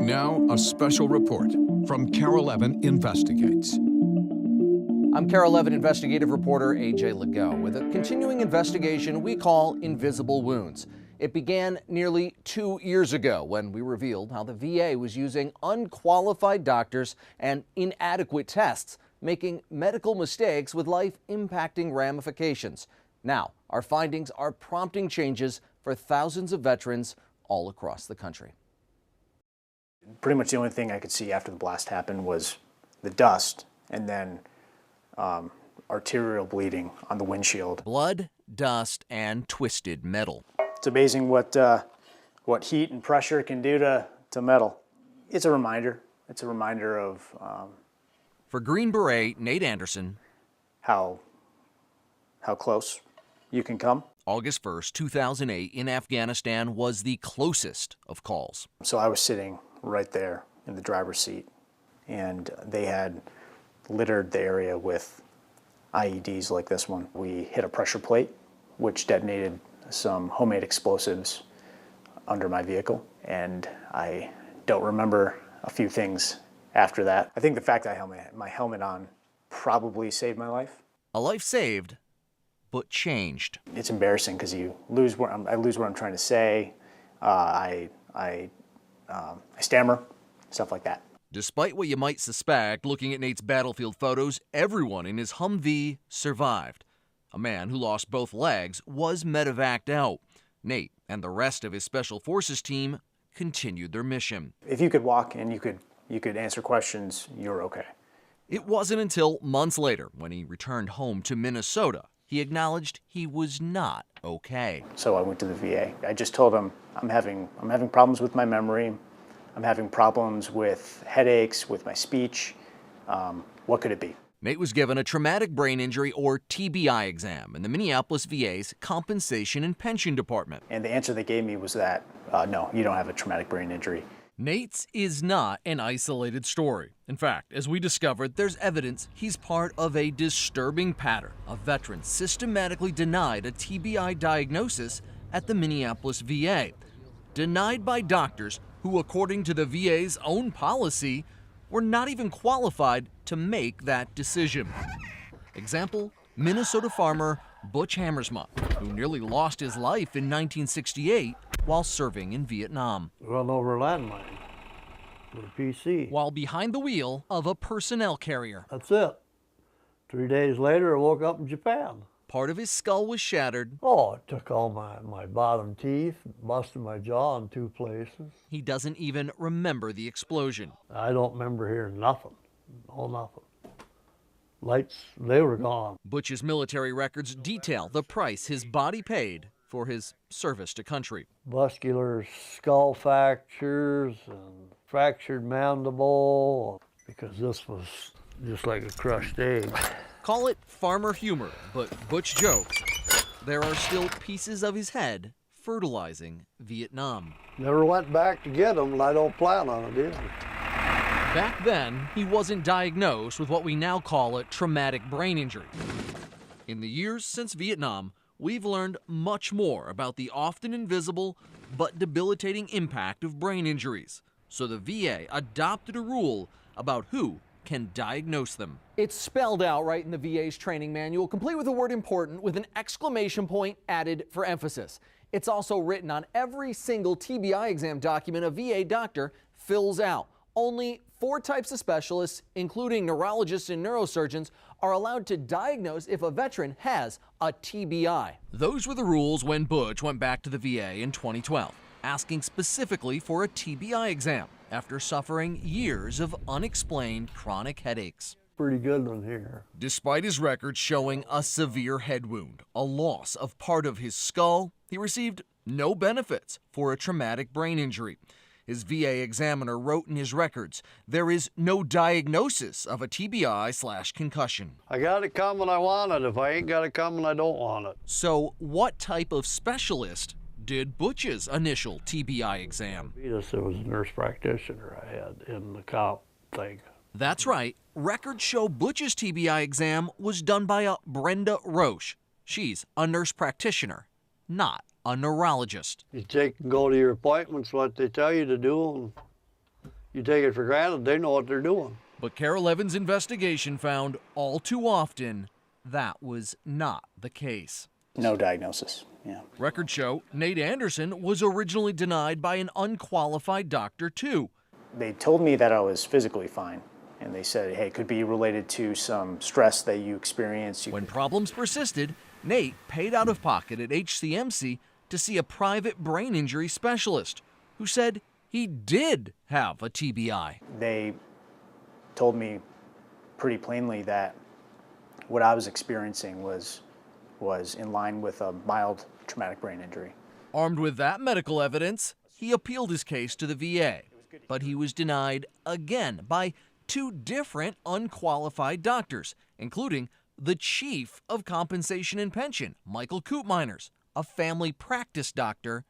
Now, a special report from KARE 11 Investigates. I'm KARE 11 investigative reporter AJ Lagoe with a continuing investigation we call Invisible Wounds. It began nearly 2 years ago when we revealed how the VA was using unqualified doctors and inadequate tests, making medical mistakes with life-impacting ramifications. Now, our findings are prompting changes for thousands of veterans all across the country. Pretty much the only thing I could see after the blast happened was the dust and then arterial bleeding on the windshield. Blood, dust, and twisted metal. It's amazing what heat and pressure can do to metal. It's a reminder. It's a reminder of For Green Beret Nate Anderson, how close you can come. August 1st, 2008 in Afghanistan was the closest of calls. So I was sitting right there in the driver's seat, and they had littered the area with IEDs like this one. We hit a pressure plate, which detonated some homemade explosives under my vehicle, and I don't remember a few things after that. I think the fact that I had my helmet on probably saved my life. A life saved, but changed. It's embarrassing because I lose what I'm trying to say. I stammer, stuff like that. Despite what you might suspect, looking at Nate's battlefield photos, everyone in his Humvee survived. A man who lost both legs was medevaced out. Nate and the rest of his Special Forces team continued their mission. If you could walk and you could answer questions, you're okay. It wasn't until months later, when he returned home to Minnesota, he acknowledged he was not okay. So I went to the VA. I just told them I'm having problems with my memory. I'm having problems with headaches, with my speech. What could it be? Nate was given a traumatic brain injury, or TBI, exam in the Minneapolis VA's Compensation and Pension Department. And the answer they gave me was that, no, you don't have a traumatic brain injury. Nate's is not an isolated story. In fact, as we discovered, there's evidence he's part of a disturbing pattern of veterans systematically denied a TBI diagnosis at the Minneapolis VA. Denied by doctors who, according to the VA's own policy, were not even qualified to make that decision. Example, Minnesota farmer Butch Hammersma, who nearly lost his life in 1968 while serving in Vietnam. Run over a landmine with a PC. While behind the wheel of a personnel carrier. That's it. 3 days later, I woke up in Japan. Part of his skull was shattered. Oh, it took all my bottom teeth, busted my jaw in 2 places. He doesn't even remember the explosion. I don't remember hearing nothing. Oh, nothing. Lights, they were gone. Butch's military records detail the price his body paid for his service to country. Muscular skull fractures and fractured mandible, because this was just like a crushed egg. Call it farmer humor, but Butch jokes there are still pieces of his head fertilizing Vietnam. Never went back to get them, and I don't plan on it either. Back then, he wasn't diagnosed with what we now call a traumatic brain injury. In the years since Vietnam, we've learned much more about the often invisible but debilitating impact of brain injuries. So the VA adopted a rule about who can diagnose them. It's spelled out right in the VA's training manual, complete with the word important with an exclamation point added for emphasis. It's also written on every single TBI exam document a VA doctor fills out. Only 4 types of specialists, including neurologists and neurosurgeons, are allowed to diagnose if a veteran has a TBI. Those were the rules when Butch went back to the VA in 2012, asking specifically for a TBI exam after suffering years of unexplained chronic headaches. Pretty good one here. Despite his record showing a severe head wound, a loss of part of his skull, he received no benefits for a traumatic brain injury. His VA examiner wrote in his records, there is no diagnosis of a TBI/concussion. I got it coming, I want it. If I ain't got it coming, I don't want it. So what type of specialist did Butch's initial TBI exam? It was a nurse practitioner I had in the comp thing. That's right. Records show Butch's TBI exam was done by a Brenda Roche. She's a nurse practitioner, not a neurologist. You go to your appointments, what they tell you to do, and You take it for granted, they know what they're doing. But Carol Evans' investigation found all too often that was not the case. No diagnosis, yeah. Records show Nate Anderson was originally denied by an unqualified doctor, too. They told me that I was physically fine, and they said, hey, it could be related to some stress that you experienced. When problems persisted, Nate paid out of pocket at HCMC to see a private brain injury specialist who said he did have a TBI. They told me pretty plainly that what I was experiencing was in line with a mild traumatic brain injury. Armed with that medical evidence, he appealed his case to the VA, but he was denied again by two different unqualified doctors, including the chief of compensation and pension, Michael Koopmeiners, a family practice doctor,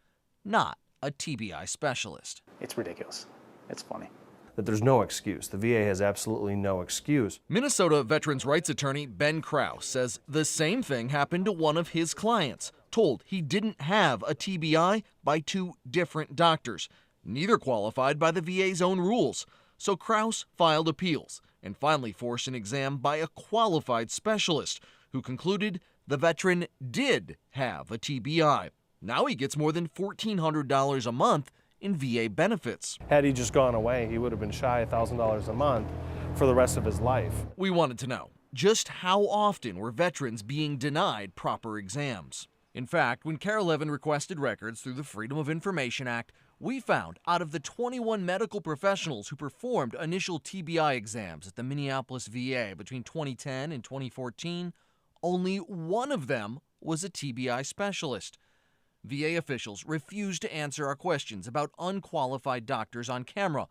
not a TBI specialist. It's ridiculous. It's funny. That there's no excuse. The VA has absolutely no excuse. Minnesota veterans' rights attorney Ben Krause says the same thing happened to one of his clients, told he didn't have a TBI by two different doctors, neither qualified by the VA's own rules. So Krause filed appeals and finally forced an exam by a qualified specialist who concluded the veteran did have a TBI. Now he gets more than $1,400 a month in VA benefits. Had he just gone away, he would have been shy $1,000 a month for the rest of his life. We wanted to know just how often were veterans being denied proper exams. In fact, when Carol Evan requested records through the Freedom of Information Act, we found out of the 21 medical professionals who performed initial TBI exams at the Minneapolis VA between 2010 and 2014, only one of them was a TBI specialist. VA officials refused to answer our questions about unqualified doctors on camera.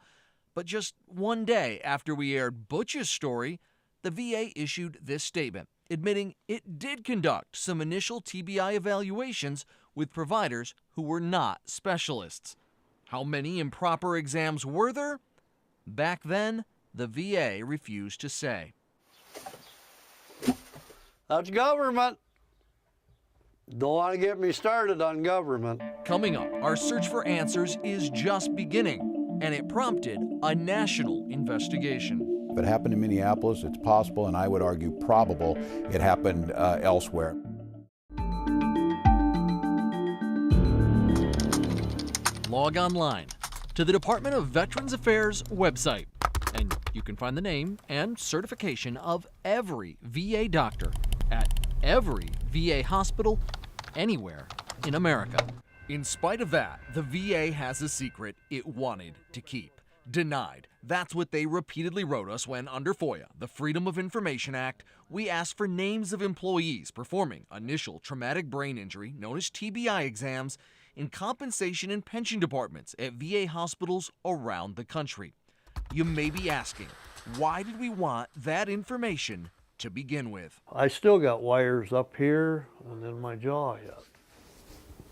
But just one day after we aired Butch's story, the VA issued this statement, admitting it did conduct some initial TBI evaluations with providers who were not specialists. How many improper exams were there? Back then, the VA refused to say. That's government. Don't want to get me started on government. Coming up, our search for answers is just beginning, and it prompted a national investigation. If it happened in Minneapolis, it's possible, and I would argue probable, it happened elsewhere. Log online to the Department of Veterans Affairs website, and you can find the name and certification of every VA doctor at every VA hospital anywhere in America. In spite of that, the VA has a secret it wanted to keep. Denied. That's what they repeatedly wrote us when, under FOIA, the Freedom of Information Act, we asked for names of employees performing initial traumatic brain injury, known as TBI exams, in compensation and pension departments at VA hospitals around the country. You may be asking, why did we want that information to begin with? I still got wires up here and in my jaw yet.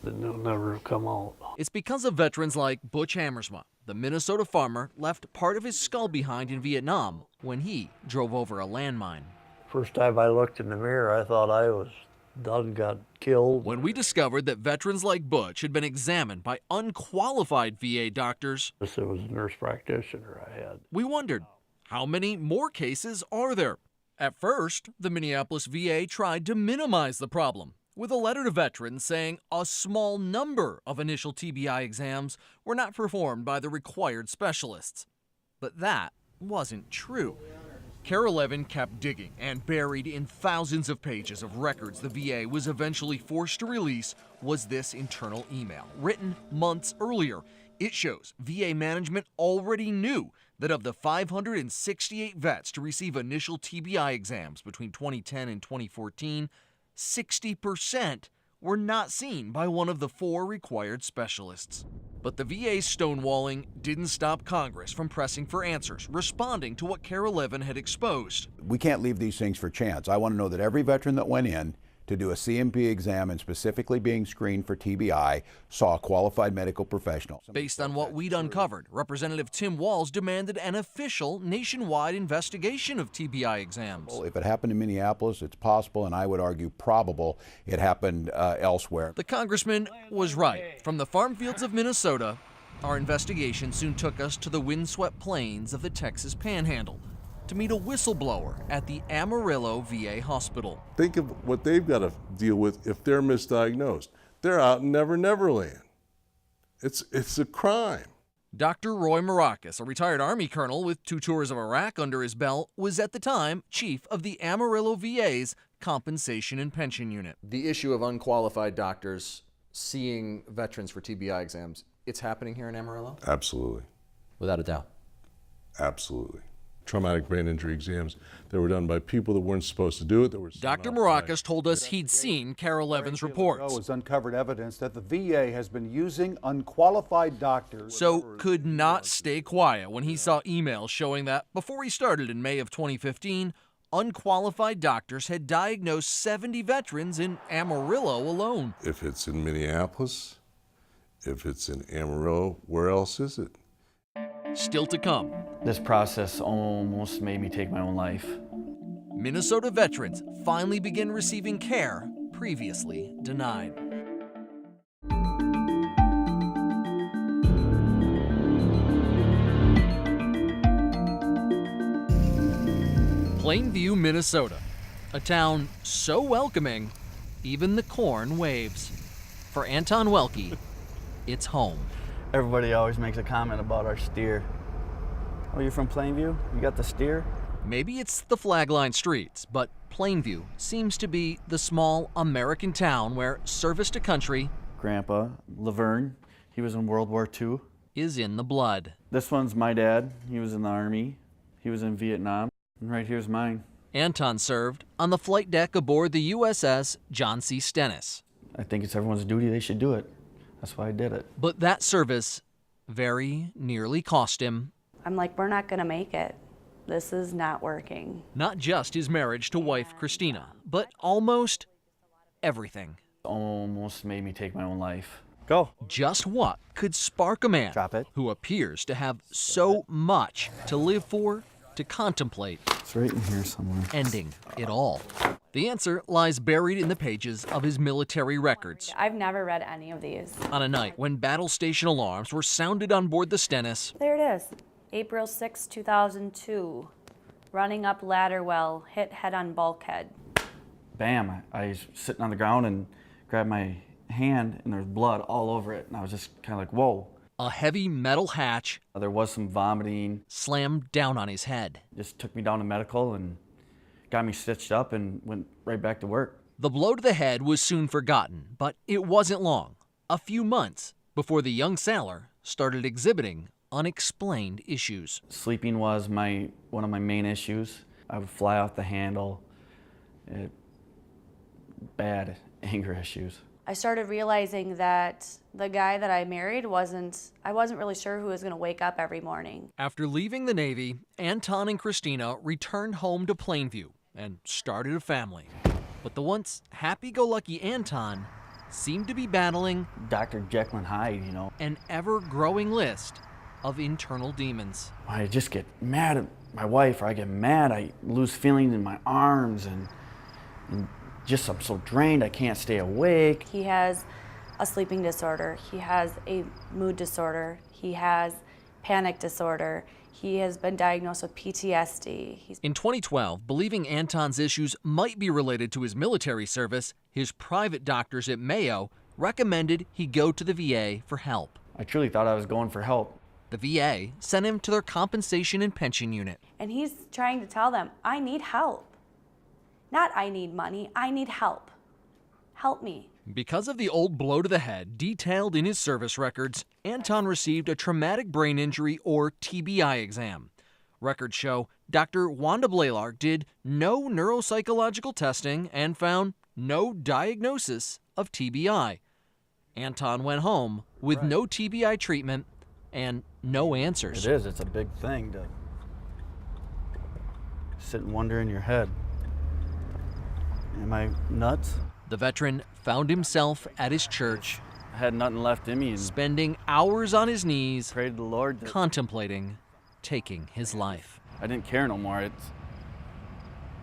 They'll never come out. It's because of veterans like Butch Hammersma, the Minnesota farmer left part of his skull behind in Vietnam when he drove over a landmine. First time I looked in the mirror, I thought I was done, got killed. When we discovered that veterans like Butch had been examined by unqualified VA doctors, It was a nurse practitioner I had. we wondered, how many more cases are there? At first, the Minneapolis VA tried to minimize the problem with a letter to veterans saying a small number of initial TBI exams were not performed by the required specialists. But that wasn't true. Carol Evan kept digging, and buried in thousands of pages of records the VA was eventually forced to release was this internal email, written months earlier. It shows VA management already knew that of the 568 vets to receive initial TBI exams between 2010 and 2014, 60% were not seen by one of the 4 required specialists. But the VA's stonewalling didn't stop Congress from pressing for answers, responding to what Carol Evan had exposed. We can't leave these things for chance. I want to know that every veteran that went in to do a CMP exam and specifically being screened for TBI saw a qualified medical professional. Based on what we'd uncovered, Representative Tim Walz demanded an official nationwide investigation of TBI exams. If it happened in Minneapolis, it's possible, and I would argue probable, it happened elsewhere. The congressman was right. From the farm fields of Minnesota, Our investigation soon took us to the windswept plains of the Texas Panhandle to meet a whistleblower at the Amarillo VA hospital. Think of what they've got to deal with if they're misdiagnosed. They're out in Never Never Land. It's a crime. Dr. Roy Maracas, a retired Army colonel with 2 tours of Iraq under his belt, was at the time chief of the Amarillo VA's Compensation and Pension Unit. The issue of unqualified doctors seeing veterans for TBI exams, it's happening here in Amarillo? Absolutely. Without a doubt. Absolutely. Traumatic brain injury exams that were done by people that weren't supposed to do it. That were Dr. Maracas told us he'd seen Carol Evans' reports. Has uncovered evidence that the VA has been using unqualified doctors. So could not stay quiet when he saw emails showing that before he started in May of 2015, unqualified doctors had diagnosed 70 veterans in Amarillo alone. If it's in Minneapolis, if it's in Amarillo, where else is it? Still to come. This process almost made me take my own life. Minnesota veterans finally begin receiving care previously denied. Plainview, Minnesota, a town so welcoming, even the corn waves. For Anton Welke, it's home. Everybody always makes a comment about our steer. Oh, you're from Plainview? You got the steer? Maybe it's the flagline streets, but Plainview seems to be the small American town where service to country, Grandpa, Laverne, he was in World War II. is in the blood. This one's my dad. He was in the Army. He was in Vietnam. And right here's mine. Anton served on the flight deck aboard the USS John C. Stennis. I think it's everyone's duty. They should do it. That's why I did it. But that service very nearly cost him I'm like, we're not going to make it. This is not working. not just his marriage to wife Christina, but almost everything. Almost made me take my own life. Go. Just what could spark a man Drop it. who appears to have so much to live for, to contemplate, It's right in here somewhere. ending it all? The answer lies buried in the pages of his military records. I've never read any of these. On a night when battle station alarms were sounded on board the Stennis, There it is. April 6, 2002. Running up ladder well, hit head on bulkhead. Bam. I was sitting on the ground and grabbed my hand and there was blood all over it. And I was just kind of like, whoa. a heavy metal hatch There was some vomiting. slammed down on his head. Just took me down to medical and got me stitched up and went right back to work. The blow to the head was soon forgotten, but it wasn't long, a few months, before the young sailor started exhibiting unexplained issues. Sleeping was one of my main issues. I would fly off the handle. Bad anger issues. I started realizing that the guy that I married I wasn't really sure who was going to wake up every morning. After leaving the Navy, Anton and Christina returned home to Plainview and started a family. But the once happy-go-lucky Anton seemed to be battling Dr. Jekyll and Hyde, you know. an ever-growing list of internal demons. I just get mad at my wife, or I get mad, I lose feeling in my arms, and just I'm so drained, I can't stay awake. He has a sleeping disorder. He has a mood disorder. He has panic disorder. He has been diagnosed with PTSD. In 2012, believing Anton's issues might be related to his military service, his private doctors at Mayo recommended he go to the VA for help. I truly thought I was going for help. The VA sent him to their compensation and pension unit. And he's trying to tell them, I need help. Not I need money, I need help. Help me. Because of the old blow to the head detailed in his service records, Anton received a traumatic brain injury or TBI exam. Records show Dr. Wanda Blaylark did no neuropsychological testing and found no diagnosis of TBI. Anton went home with no TBI treatment and no answers. It is, it's a big thing to sit and wonder in your head. Am I nuts? The veteran found himself at his church, I had nothing left in me and spending hours on his knees, prayed to the Lord that contemplating taking his life. I didn't care no more. I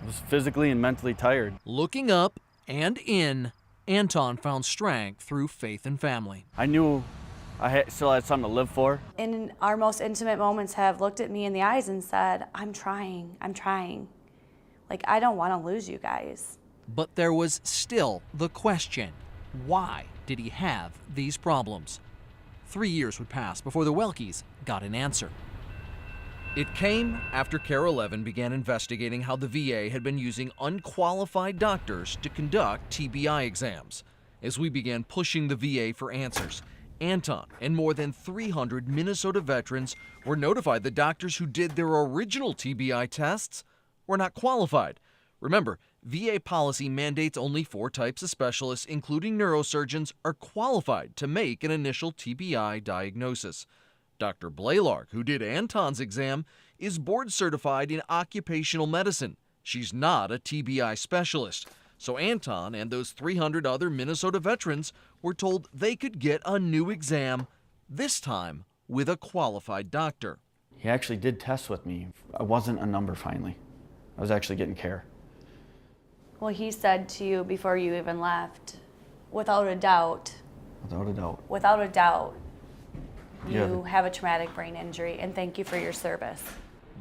was physically and mentally tired. Looking up and in, Anton found strength through faith and family. I knew still had something to live for. In our most intimate moments have looked at me in the eyes and said, I'm trying. Like, I don't want to lose you guys. But there was still the question, why did he have these problems? 3 years would pass before the Welkes got an answer. It came after Carol Levin began investigating how the VA had been using unqualified doctors to conduct TBI exams. As we began pushing the VA for answers, Anton and more than 300 Minnesota veterans were notified the doctors who did their original TBI tests were not qualified. Remember, VA policy mandates only 4 types of specialists, including neurosurgeons, are qualified to make an initial TBI diagnosis. Dr. Blaylark, who did Anton's exam, is board certified in occupational medicine. She's not a TBI specialist. So Anton and those 300 other Minnesota veterans were told they could get a new exam, this time with a qualified doctor. He actually did test with me. I wasn't a number finally. I was actually getting care. Well, he said to you before you even left, without a doubt, you have a traumatic brain injury, and thank you for your service.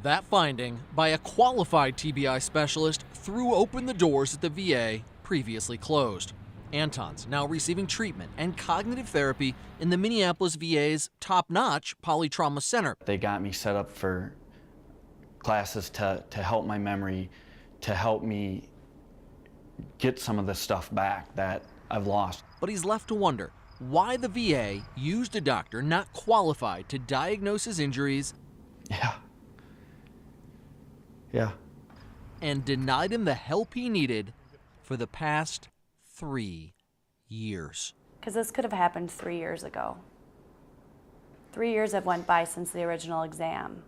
That finding by a qualified TBI specialist threw open the doors that the VA previously closed. Anton's now receiving treatment and cognitive therapy in the Minneapolis VA's top-notch polytrauma center. They got me set up for classes to help my memory, to help me get some of the stuff back that I've lost. But he's left to wonder why the VA used a doctor not qualified to diagnose his injuries. Yeah. And denied him the help he needed for the past 3 years. Because this could have happened 3 years ago. 3 years have went by since the original exam.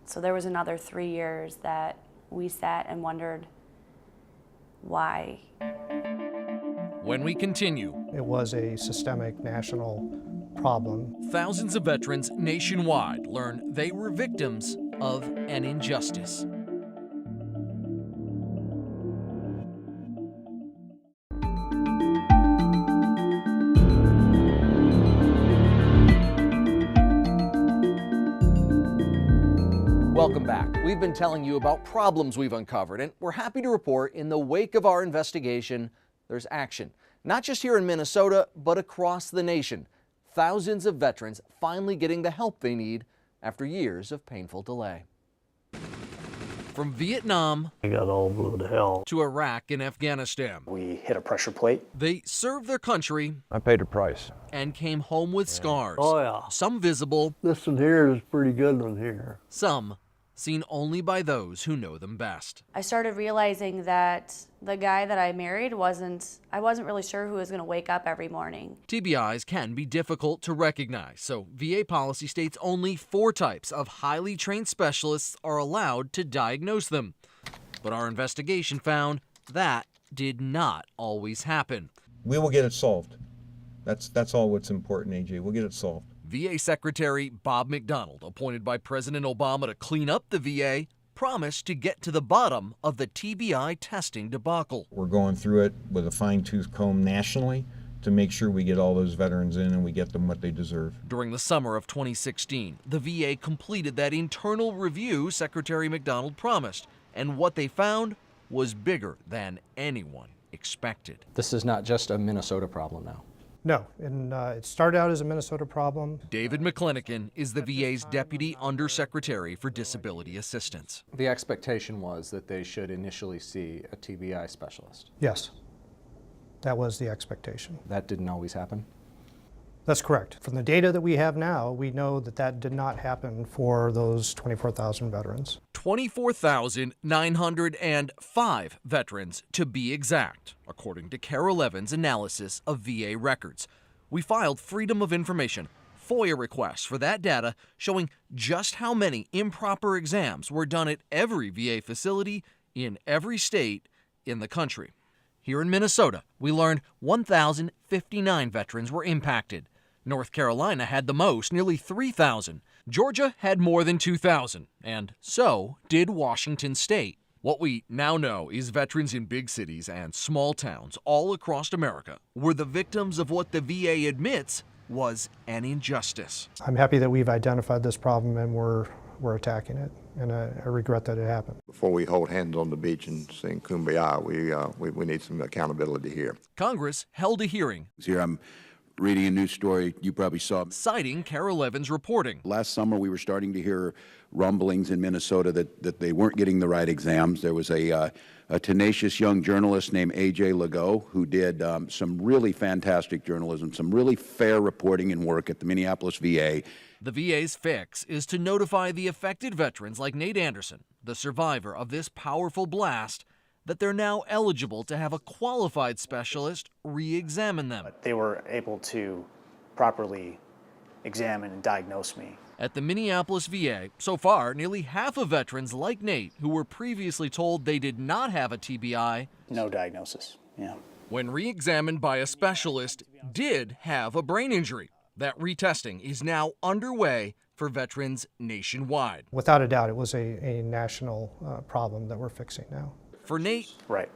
So there was another 3 years that we sat and wondered why. When we continue, it was a systemic national problem. Thousands of veterans nationwide learn they were victims of an injustice. Welcome back. We've been telling you about problems we've uncovered, and we're happy to report in the wake of our investigation, there's action. Not just here in Minnesota, but across the nation. Thousands of veterans finally getting the help they need after years of painful delay. From Vietnam I got all blue to hell. to Iraq and Afghanistan, We hit a pressure plate. they served their country I paid a price. and came home with scars. Oh yeah. Some visible, This one here is a pretty good one here. some seen only by those who know them best. I started realizing that the guy that I married I wasn't really sure who was going to wake up every morning. TBIs can be difficult to recognize, so VA policy states only 4 types of highly trained specialists are allowed to diagnose them. But our investigation found that did not always happen. We will get it solved. That's all what's important, AJ. We'll get it solved. VA Secretary Bob McDonald, appointed by President Obama to clean up the VA, promised to get to the bottom of the TBI testing debacle. We're going through it with a fine-tooth comb nationally to make sure we get all those veterans in and we get them what they deserve. During the summer of 2016, the VA completed that internal review Secretary McDonald promised, and what they found was bigger than anyone expected. This is not just a Minnesota problem now. No, and it started out as a Minnesota problem. David McClinican is the VA's Deputy Undersecretary for Disability Assistance. The expectation was that they should initially see a TBI specialist. Yes, that was the expectation. That didn't always happen? That's correct. From the data that we have now, we know that that did not happen for those 24,000 veterans. 24,905 veterans to be exact, according to Carol Levin's analysis of VA records. We filed Freedom of Information, FOIA requests for that data showing just how many improper exams were done at every VA facility in every state in the country. Here in Minnesota, we learned 1,059 veterans were impacted. North Carolina had the most, nearly 3,000. Georgia had more than 2,000, and so did Washington State. What we now know is veterans in big cities and small towns all across America were the victims of what the VA admits was an injustice. I'm happy that we've identified this problem and we're attacking it, and I regret that it happened. Before we hold hands on the beach and sing Kumbaya, we need some accountability here. Congress held a hearing. Here I'm reading a news story you probably saw, citing Carol Evans' reporting. Last summer we were starting to hear rumblings in Minnesota that they weren't getting the right exams. There was a tenacious young journalist named A.J. Lagoe who did some really fantastic journalism, some really fair reporting and work at the Minneapolis VA. The VA's fix is to notify the affected veterans like Nate Anderson, the survivor of this powerful blast, that they're now eligible to have a qualified specialist re-examine them. They were able to properly examine and diagnose me. At the Minneapolis VA, so far, nearly half of veterans like Nate, who were previously told they did not have a TBI, no diagnosis, yeah, when re-examined by a specialist, did have a brain injury. That retesting is now underway for veterans nationwide. Without a doubt, it was a national problem that we're fixing now. For Nate, right.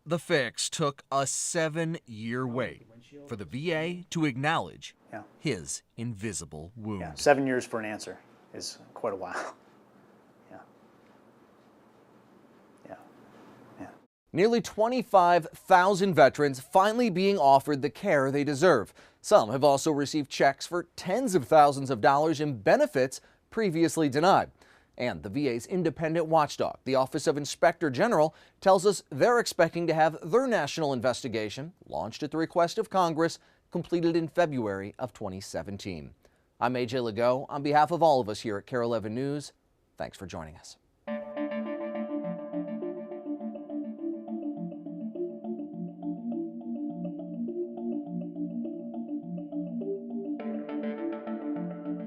The fix took a 7-year wait for the VA to acknowledge his invisible wound. Yeah, 7 years for an answer is quite a while. Yeah. Nearly 25,000 veterans finally being offered the care they deserve. Some have also received checks for tens of thousands of dollars in benefits previously denied. And the VA's independent watchdog, the Office of Inspector General, tells us they're expecting to have their national investigation, launched at the request of Congress, completed in February of 2017. I'm A.J. Lagoe. On behalf of all of us here at KARE 11 News, thanks for joining us.